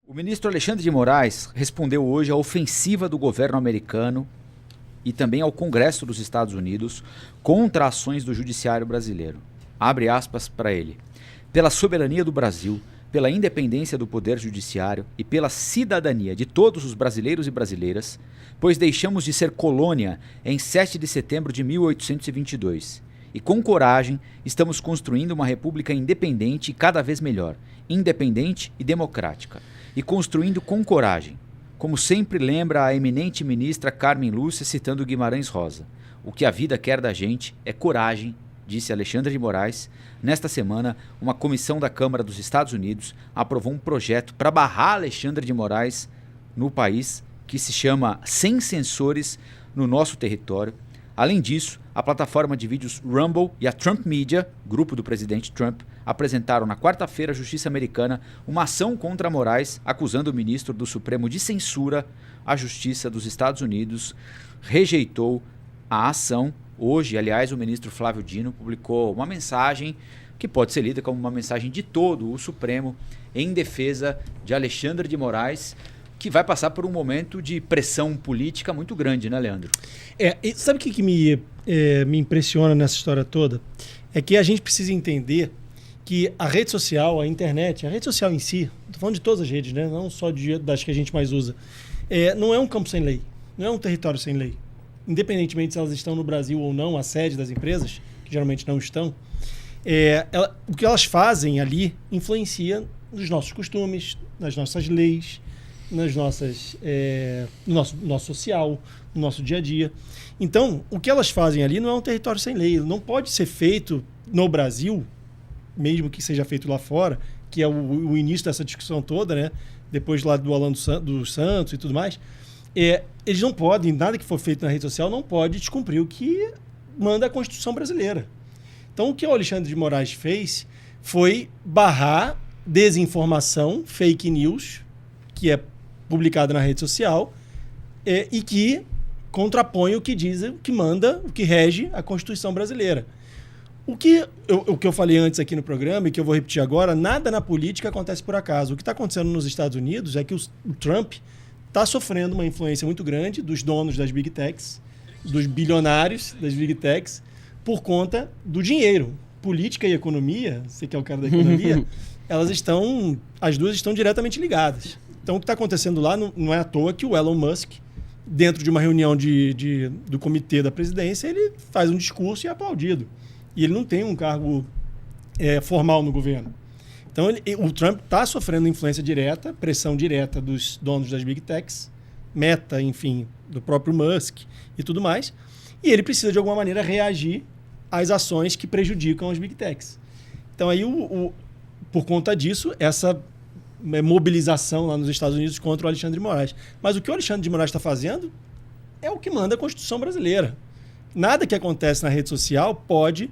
O ministro Alexandre de Moraes respondeu hoje à ofensiva do governo americano e também ao Congresso dos Estados Unidos contra ações do judiciário brasileiro. Abre aspas para ele. Pela soberania do Brasil, pela independência do poder judiciário e pela cidadania de todos os brasileiros e brasileiras, pois deixamos de ser colônia em 7 de setembro de 1822. E com coragem estamos construindo uma república independente e cada vez melhor, independente e democrática. E construindo com coragem, como sempre lembra a eminente ministra Carmen Lúcia citando Guimarães Rosa. O que a vida quer da gente é coragem, disse Alexandre de Moraes. Nesta semana, uma comissão da Câmara dos Estados Unidos aprovou um projeto para barrar Alexandre de Moraes no país, que se chama Sem Censores no Nosso Território. Além disso, a plataforma de vídeos Rumble e a Trump Media, grupo do presidente Trump, apresentaram na quarta-feira à Justiça Americana uma ação contra Moraes, acusando o ministro do Supremo de censura. A Justiça dos Estados Unidos rejeitou a ação. Hoje, aliás, o ministro Flávio Dino publicou uma mensagem que pode ser lida como uma mensagem de todo o Supremo em defesa de Alexandre de Moraes, que vai passar por um momento de pressão política muito grande, né, Leandro? E sabe o que me impressiona nessa história toda? É que a gente precisa entender que a rede social, a internet, a rede social em si, estou falando de todas as redes, né? Não só das que a gente mais usa, não é um campo sem lei, não é um território sem lei. Independentemente se elas estão no Brasil ou não, a sede das empresas, que geralmente não estão, o que elas fazem ali influencia nos nossos costumes, nas nossas leis, nas nossas, no nosso social, no nosso dia a dia. Então, o que elas fazem ali não é um território sem lei. Não pode ser feito no Brasil, mesmo que seja feito lá fora, que é o início dessa discussão toda, né? Depois lá do Alan dos Santos e tudo mais. Eles não podem, nada que for feito na rede social não pode descumprir o que manda a Constituição brasileira. Então, o que o Alexandre de Moraes fez foi barrar desinformação, fake news, que é publicada na rede social, e que contrapõe o que diz, o que manda, o que rege a Constituição brasileira. O que eu falei antes aqui no programa e que eu vou repetir agora, nada na política acontece por acaso. O que está acontecendo nos Estados Unidos é que o Trump está sofrendo uma influência muito grande dos donos das Big Techs, dos bilionários das Big Techs, por conta do dinheiro. Política e economia, você que é o cara da economia, as duas estão diretamente ligadas. Então, o que está acontecendo lá não é à toa que o Elon Musk, dentro de uma reunião do comitê da presidência, ele faz um discurso e é aplaudido. E ele não tem um cargo formal no governo. Então, o Trump está sofrendo influência direta, pressão direta dos donos das Big Techs, Meta, enfim, do próprio Musk e tudo mais. E ele precisa, de alguma maneira, reagir às ações que prejudicam as Big Techs. Então, aí, por conta disso, essa mobilização lá nos Estados Unidos contra o Alexandre de Moraes. Mas o que o Alexandre de Moraes está fazendo é o que manda a Constituição brasileira. Nada que acontece na rede social pode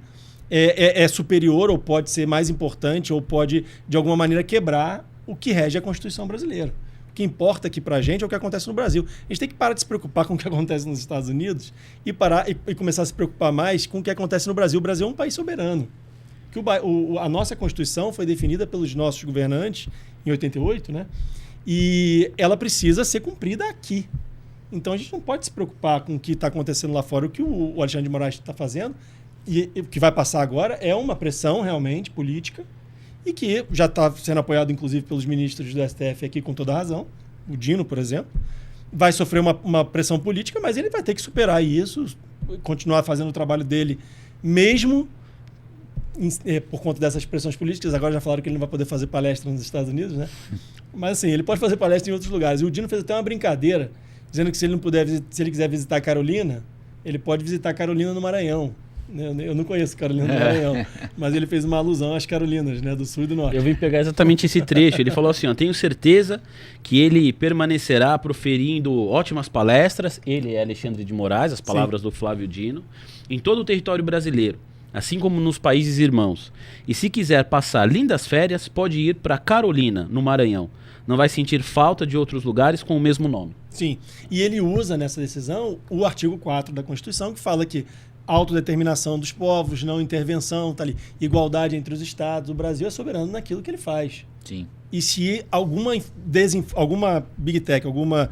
superior ou pode ser mais importante ou pode, de alguma maneira, quebrar o que rege a Constituição brasileira. O que importa aqui pra gente é o que acontece no Brasil. A gente tem que parar de se preocupar com o que acontece nos Estados Unidos e começar a se preocupar mais com o que acontece no Brasil. O Brasil é um país soberano. A nossa Constituição foi definida pelos nossos governantes em 88, né? E ela precisa ser cumprida aqui. Então, a gente não pode se preocupar com o que está acontecendo lá fora. O que o Alexandre de Moraes está fazendo, e o que vai passar agora, é uma pressão realmente política e que já está sendo apoiado, inclusive, pelos ministros do STF aqui com toda a razão. O Dino, por exemplo, vai sofrer uma pressão política, mas ele vai ter que superar isso, continuar fazendo o trabalho dele, mesmo por conta dessas pressões políticas. Agora já falaram que ele não vai poder fazer palestra nos Estados Unidos, né? Mas assim, ele pode fazer palestra em outros lugares. E o Dino fez até uma brincadeira, dizendo que se ele quiser visitar a Carolina, ele pode visitar a Carolina no Maranhão. Eu não conheço Carolina do Maranhão, mas ele fez uma alusão às Carolinas, né, do Sul e do Norte. Eu vim pegar exatamente esse trecho. Ele falou assim, ó, tenho certeza que ele permanecerá proferindo ótimas palestras, ele é Alexandre de Moraes, as palavras do Flávio Dino, em todo o território brasileiro, assim como nos países irmãos. E se quiser passar lindas férias, pode ir para Carolina, no Maranhão. Não vai sentir falta de outros lugares com o mesmo nome. Sim, e ele usa nessa decisão o artigo 4 da Constituição, que fala que autodeterminação dos povos, não intervenção, tá ali, igualdade entre os estados. O Brasil é soberano naquilo que ele faz. Sim. E se alguma Big Tech, alguma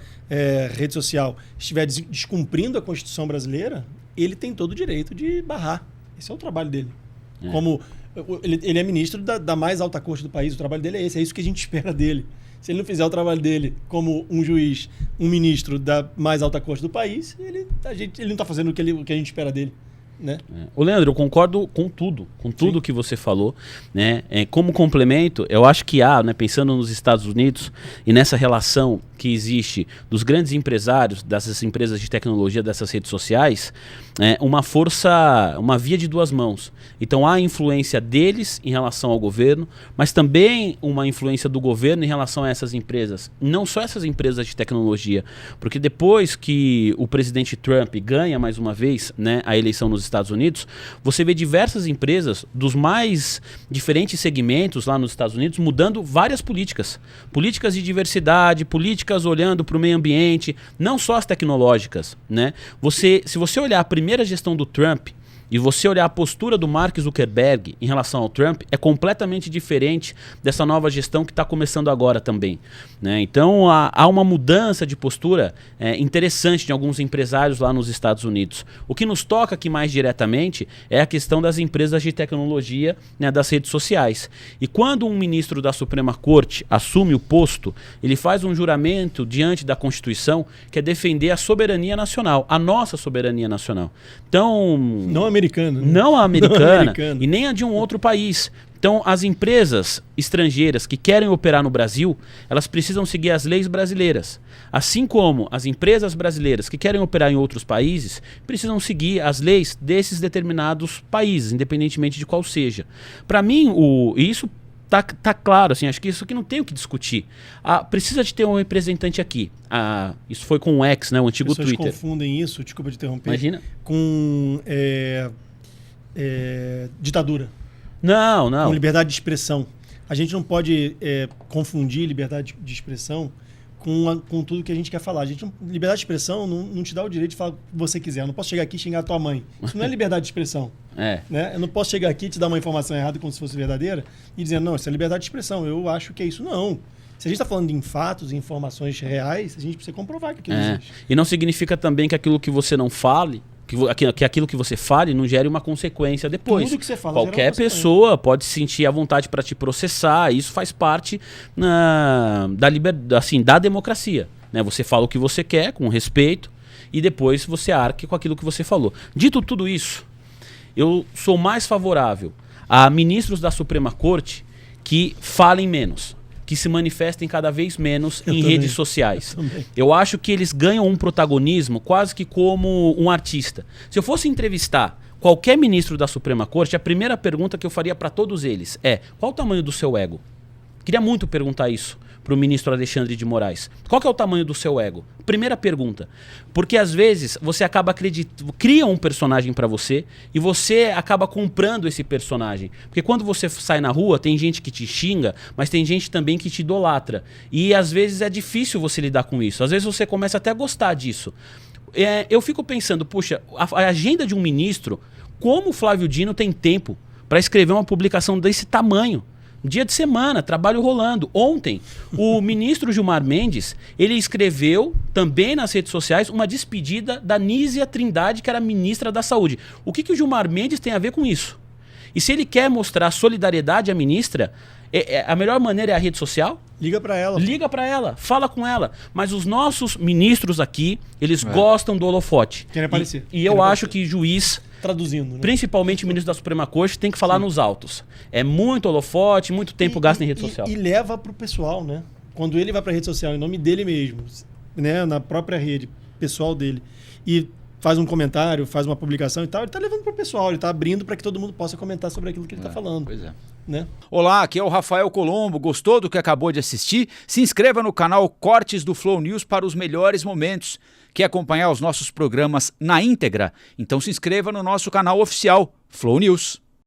rede social estiver descumprindo a Constituição brasileira, ele tem todo o direito de barrar. Esse é o trabalho dele. Como ele é ministro da mais alta corte do país, o trabalho dele é esse, é isso que a gente espera dele. Se ele não fizer o trabalho dele como um juiz, um ministro da mais alta corte do país, ele não está fazendo o que a gente espera dele. Né? Ô Leandro, eu concordo com tudo que você falou, né? Como complemento, eu acho que há, né, pensando nos Estados Unidos e nessa relação que existe dos grandes empresários, dessas empresas de tecnologia, dessas redes sociais, uma força, uma via de duas mãos. Então há a influência deles em relação ao governo, mas também uma influência do governo em relação a essas empresas. Não só essas empresas de tecnologia, porque depois que o presidente Trump ganha mais uma vez, né, a eleição nos Estados Unidos, você vê diversas empresas dos mais diferentes segmentos lá nos Estados Unidos mudando várias políticas. Políticas de diversidade, políticas olhando para o meio ambiente, não só as tecnológicas, né? Se você olhar a primeira gestão do Trump e você olhar a postura do Mark Zuckerberg em relação ao Trump, é completamente diferente dessa nova gestão que está começando agora também, né? Então há uma mudança de postura interessante de alguns empresários lá nos Estados Unidos. O que nos toca aqui mais diretamente é a questão das empresas de tecnologia, né, das redes sociais. E quando um ministro da Suprema Corte assume o posto, ele faz um juramento diante da Constituição que é defender a soberania nacional, a nossa soberania nacional. Então... Não americana. Né? Não a americana e nem a de um outro país. Então, as empresas estrangeiras que querem operar no Brasil, elas precisam seguir as leis brasileiras. Assim como as empresas brasileiras que querem operar em outros países, precisam seguir as leis desses determinados países, independentemente de qual seja. Para mim, isso tá claro, assim, acho que isso aqui não tem o que discutir. Precisa de ter um representante aqui. Isso foi com o X, né, o antigo Twitter. As pessoas confundem isso, desculpa te interromper, imagina, com ditadura. Não. Com liberdade de expressão. A gente não pode confundir liberdade de expressão com tudo que a gente quer falar. Liberdade de expressão não te dá o direito de falar o que você quiser. Eu não posso chegar aqui e xingar a tua mãe. Isso não é liberdade de expressão. Né? Eu não posso chegar aqui e te dar uma informação errada como se fosse verdadeira e dizer, não, isso é liberdade de expressão. Eu acho que é isso. Não. Se a gente está falando de fatos e informações reais, a gente precisa comprovar que aquilo existe. E não significa também que aquilo que você não fale, que aquilo que você fale não gere uma consequência depois. Tudo que você fala qualquer pessoa pode sentir a vontade para te processar. Isso faz parte da democracia, né? Você fala o que você quer com respeito e depois você arque com aquilo que você falou. Dito tudo isso, eu sou mais favorável a ministros da Suprema Corte que falem menos, que se manifestem cada vez menos redes sociais. Eu acho que eles ganham um protagonismo quase que como um artista. Se eu fosse entrevistar qualquer ministro da Suprema Corte, a primeira pergunta que eu faria para todos eles é: qual o tamanho do seu ego? Queria muito perguntar isso para o ministro Alexandre de Moraes. Qual que é o tamanho do seu ego? Primeira pergunta. Porque às vezes você acaba cria um personagem para você e você acaba comprando esse personagem. Porque quando você sai na rua, tem gente que te xinga, mas tem gente também que te idolatra. E às vezes é difícil você lidar com isso. Às vezes você começa até a gostar disso. Eu fico pensando, puxa, a agenda de um ministro, como o Flávio Dino tem tempo para escrever uma publicação desse tamanho? Dia de semana, trabalho rolando. Ontem, o ministro Gilmar Mendes, ele escreveu também nas redes sociais uma despedida da Nízia Trindade, que era ministra da Saúde. O que o Gilmar Mendes tem a ver com isso? E se ele quer mostrar solidariedade à ministra, a melhor maneira é a rede social? Liga para ela. Liga para ela, fala com ela. Mas os nossos ministros aqui, eles gostam do holofote. Querem aparecer. E eu acho que juiz... Traduzindo, né? Principalmente o ministro da Suprema Corte tem que falar nos autos. É muito holofote, muito tempo gasto em rede social. E leva pro pessoal, né? Quando ele vai pra rede social em nome dele mesmo, né? Na própria rede pessoal dele, e faz um comentário, faz uma publicação e tal, ele tá levando pro pessoal, ele tá abrindo para que todo mundo possa comentar sobre aquilo que ele tá falando. Pois é. Né? Olá, aqui é o Rafael Colombo. Gostou do que acabou de assistir? Se inscreva no canal Cortes do Flow News para os melhores momentos. Quer acompanhar os nossos programas na íntegra? Então se inscreva no nosso canal oficial Flow News.